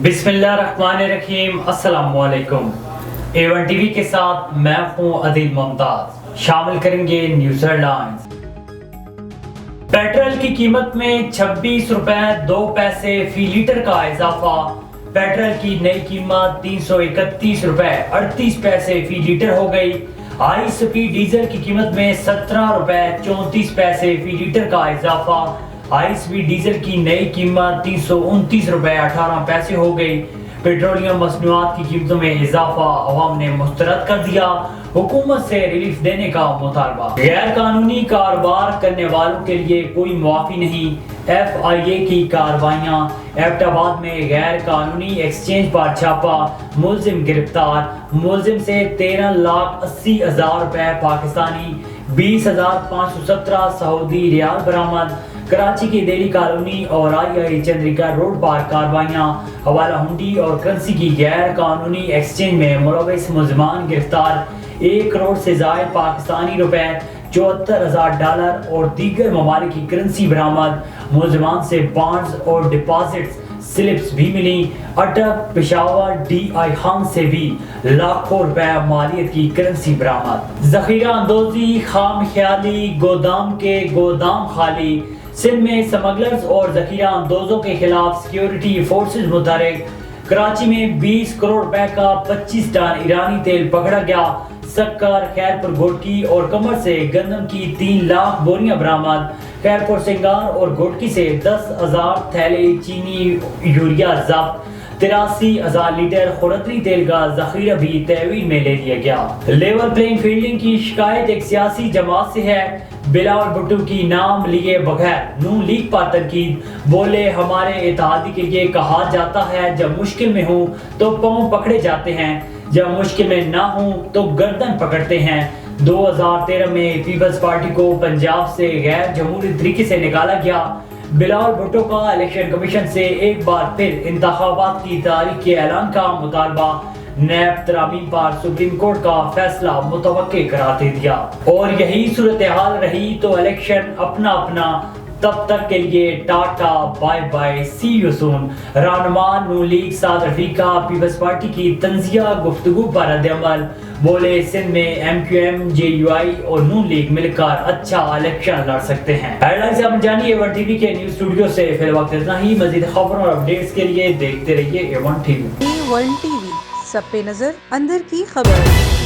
बिस्मिल्लाहिर्रहमानिर्रहीम। अस्सलाम वालेकुम। A1 टीवी के साथ मैं हूं अदील मुमताज। शामिल करेंगे न्यूज़ हेडलाइंस। पेट्रोल की कीमत में 26 रुपए 2 पैसे फी लीटर का इजाफा। पेट्रोल की नई कीमत 331 रुपए 38 पैसे फी लीटर हो गई। हाई स्पीड डीजल की कीमत में 17 रुपए 34 पैसे फी लीटर का इजाफा। हाई स्पीड डीजल की नई कीमत 329 रुपए 18 पैसे हो गई। पेट्रोलियम मसनूआत की कीमतों में इजाफा अवाम ने मुस्तरद कर दिया। हुकूमत से रिलीफ देने का मुतालबा। गैर कानूनी कारोबार करने वालों के लिए कोई मुआफी नहीं। FIA की कार्रवाइयां। एबटाबाद में गैर कानूनी एक्सचेंज पर छापा, मुलजिम गिरफ्तार। मुलजिम से 13,80,000 रुपए पाकिस्तानी, 20,517 सऊदी रियाल बरामद। कराची की दिल्ली कॉलोनी और II चंद्रिका रोड पर कार्रवाइयां। हवाला हुंडी और करेंसी की गैर कानूनी एक्सचेंज में मुलविस मुलजमान गिरफ्तार। 1 करोड़ से जायद पाकिस्तानी रुपए, $74,000 और दीगर ममालिक की करेंसी बरामद। मुलजमान से बॉन्ड्स और डिपॉजिट्स स्लिप्स भी मिली। अटक पेशावर DI खान से भी लाखों रुपए मालियत की करेंसी बरामद। जखीरा अंदोजी खाम ख्याली, गोदाम के गोदाम खाली। सिंध में स्मगलर्स और जखीरा अंदोजों के खिलाफ सिक्योरिटी फोर्सेस मुतहरिक। कराची में 20 करोड़ रुपए का 25 टन ईरानी तेल पकड़ा गया। सक्कर, खैरपुर घोटकी और कमर से गंदम की 3 लाख बोरियां बरामद। खैरपुर सिंगार और घोटकी से 10,000 थैले चीनी यूरिया जब्त। 83,000 लीटर खुरदरी तेल का जखीरा भी तहवील में ले लिया गया। लेवल प्लेइंग फील्डिंग की शिकायत एक सियासी जमात से है। बिलावल भुट्टो की नाम लिए बगैर नून लीग पर तनकीद। बोले, हमारे इत्तेहादी के लिए कहा जाता है जब मुश्किल में हूँ तो पाँव पकड़े जाते हैं, जब मुश्किल में ना हूँ तो गर्दन पकड़ते हैं। 2013 में पीपल्स पार्टी को पंजाब से गैर जमहूरी तरीके से निकाला गया। बिलावल भुट्टो का इलेक्शन कमीशन से एक बार फिर इंतखाबात की तारीख के ऐलान का मुतालबा। नैब तरामीम पर सुप्रीम कोर्ट का फैसला मुतवक्के करार दे दिया। और यही सूरत हाल रही तो इलेक्शन अपना अपना। तब तक के लिए tata, bye bye, see you soon. रहनुमा नून लीग साद रफीका पीपल्स पार्टी की तंजिया गुफ्तगू पर रद्द-ए-अमल। बोले, सिंध में MQM, JUI और नून लीग मिलकर अच्छा इलेक्शन लड़ सकते हैं। हेडलाइंस आप जानिए A1 टीवी के न्यूज स्टूडियो से। फिर वक्त इतना ही। मजीद खबरों और अपडेट्स के लिए देखते रहिए A1 टीवी। A1 टीवी, सब पे नजर, अंदर की खबर।